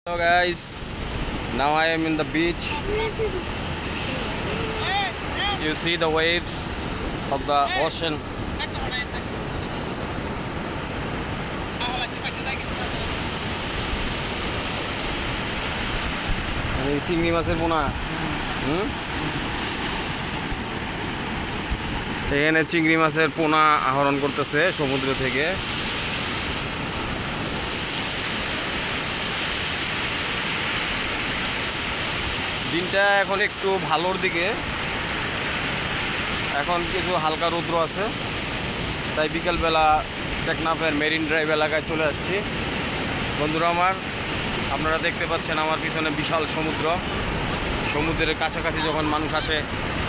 Hello guys, now I am in the beach. You see the waves of the ocean. চিংড়ি মাছের পোনা এখানে চিংড়ি মাছের পোনা আহরণ করতেছে সমুদ্র থেকে। দিনটা এখন একটু ভালোর দিকে, এখন কিছু হালকা রৌদ্র আছে, তাই বিকেলবেলা টেকনাফের মেরিন ড্রাইভ এলাকায় চলে আসছি। বন্ধুরা আমার, আপনারা দেখতে পাচ্ছেন আমার পিছনে বিশাল সমুদ্র। সমুদ্রের কাছাকাছি যখন মানুষ আসে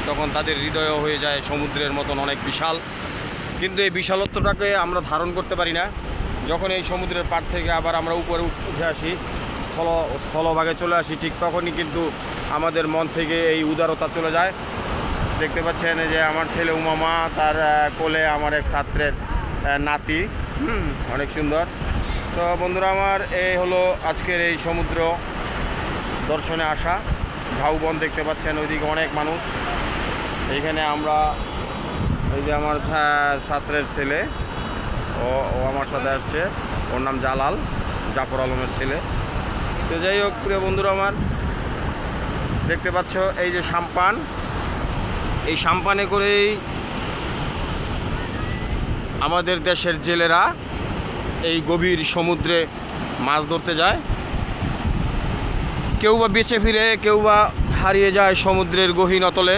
তখন তাদের হৃদয়ও হয়ে যায় সমুদ্রের মতন অনেক বিশাল, কিন্তু এই বিশালত্বটাকে আমরা ধারণ করতে পারি না। যখন এই সমুদ্রের পাড় থেকে আবার আমরা উপরে উঠে আসি, স্থলভাগে চলে আসি, ঠিক তখনই কিন্তু আমাদের মন থেকে এই উদারতা চলে যায়। দেখতে পাচ্ছেন যে আমার ছেলে উমামা, তার কোলে আমার এক ছাত্রের নাতি, অনেক সুন্দর। তো বন্ধুরা আমার, এই হলো আজকের এই সমুদ্র দর্শনে আসা। ঝাউবন দেখতে পাচ্ছেন, ওইদিকে অনেক মানুষ। এইখানে আমরা, এই যে আমার ছাত্রের ছেলে, ও আমার সাথে আসছে, ওর নাম জালাল, জাফর আলমের ছেলে। তো যাই হোক প্রিয় বন্ধুরা আমার, দেখতে পাচ্ছ এই যে সাম্পান, এই সাম্পানে করেই আমাদের দেশের জেলেরা এই গভীর সমুদ্রে মাছ ধরতে যায়। কেউ বা বেঁচে ফিরে, কেউ বা হারিয়ে যায় সমুদ্রের গহীন অতলে।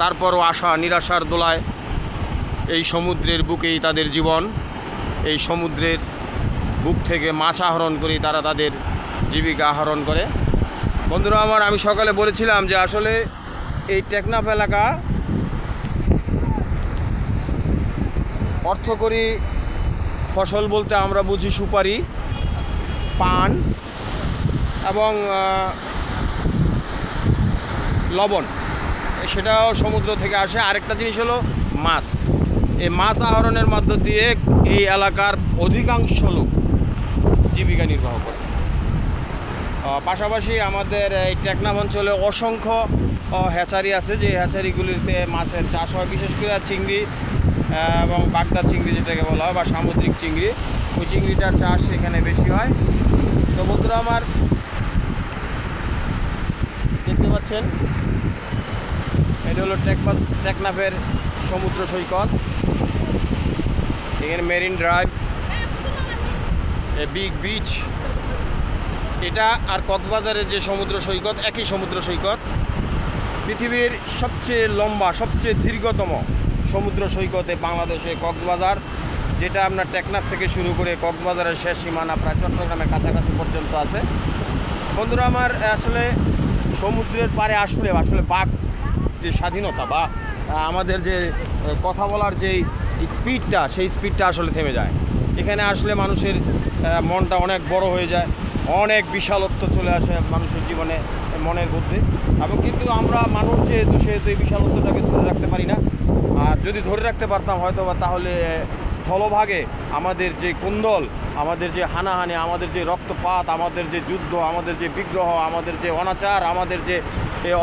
তারপরও আশা নিরাশার দোলায় এই সমুদ্রের বুকেই তাদের জীবন। এই সমুদ্রের বুক থেকে মাছ আহরণ করেই তারা তাদের জীবিকা আহরণ করে। বন্ধুরা আমার, আমি সকালে বলেছিলাম যে আসলে এই টেকনাফ এলাকা অর্থকরী ফসল বলতে আমরা বুঝি সুপারি, পান এবং লবণ, সেটাও সমুদ্র থেকে আসে। আরেকটা জিনিস হলো মাছ। এই মাছ আহরণের মধ্য দিয়ে এই এলাকার অধিকাংশ লোক জীবিকা নির্বাহ করে। পাশাপাশি আমাদের এই টেকনাফ অঞ্চলে অসংখ্য হ্যাচারি আছে, যে হ্যাচারিগুলিতে মাছের চাষ হয়, বিশেষ করে চিংড়ি এবং বাগদা চিংড়ি যেটাকে বলা হয়, বা সামুদ্রিক চিংড়ি, ওই চিংড়িটার চাষ এখানে বেশি হয়। তো বন্ধুরা আমার, দেখতে পাচ্ছেন এটা হলো টেকনাফের সমুদ্র সৈকত। এখানে মেরিন ড্রাইভ, বিগ বিচ, এটা আর কক্সবাজারের যে সমুদ্র সৈকত একই সমুদ্র সৈকত। পৃথিবীর সবচেয়ে লম্বা, সবচেয়ে দীর্ঘতম সমুদ্র সৈকতে বাংলাদেশে কক্সবাজার, যেটা আপনার টেকনাফ থেকে শুরু করে কক্সবাজারের শেষ সীমানা প্রায় চট্টগ্রামের কাছাকাছি পর্যন্ত আছে। বন্ধুরা আমার, আসলে সমুদ্রের পাড়ে আসলে বাক যে স্বাধীনতা বা আমাদের যে কথা বলার যেই স্পিডটা, সেই স্পিডটা আসলে থেমে যায়। এখানে আসলে মানুষের মনটা অনেক বড় হয়ে যায়, অনেক বিশালত্ব চলে আসে মানুষের জীবনে, মনের মধ্যে। এবং কিন্তু আমরা মানুষ যেহেতু এই বিশালত্বটাকে ধরে রাখতে পারি না। আর যদি ধরে রাখতে পারতাম হয়তো বা, তাহলে স্থলভাগে আমাদের যে কুন্দল, আমাদের যে হানাহানি, আমাদের যে রক্তপাত, আমাদের যে যুদ্ধ, আমাদের যে বিগ্রহ, আমাদের যে অনাচার, আমাদের যে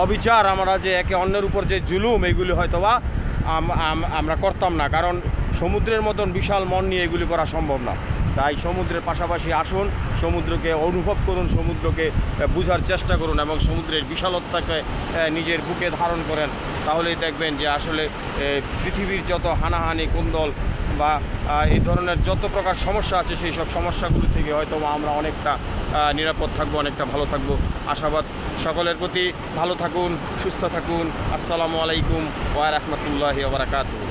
অবিচার, আমরা যে একে অন্যের উপর যে জুলুম, এগুলি হয়তো বা আমরা করতাম না। কারণ সমুদ্রের মতন বিশাল মন নিয়ে এগুলি করা সম্ভব না। তাই সমুদ্রের পাশাপাশি আসুন, সমুদ্রকে অনুভব করুন, সমুদ্রকে বোঝার চেষ্টা করুন এবং সমুদ্রের বিশালতাকে নিজের বুকে ধারণ করেন। তাহলেই দেখবেন যে আসলে পৃথিবীর যত হানাহানি, কুন্দল বা এই ধরনের যত প্রকার সমস্যা আছে, সেই সব সমস্যাগুলো থেকে হয়তো আমরা অনেকটা নিরাপদ থাকবো, অনেকটা ভালো থাকবো। আশাবাদ সকলের প্রতি। ভালো থাকুন, সুস্থ থাকুন। আসসালামু আলাইকুম ওয়া রাহমাতুল্লাহি ওয়া বারাকাতুহু।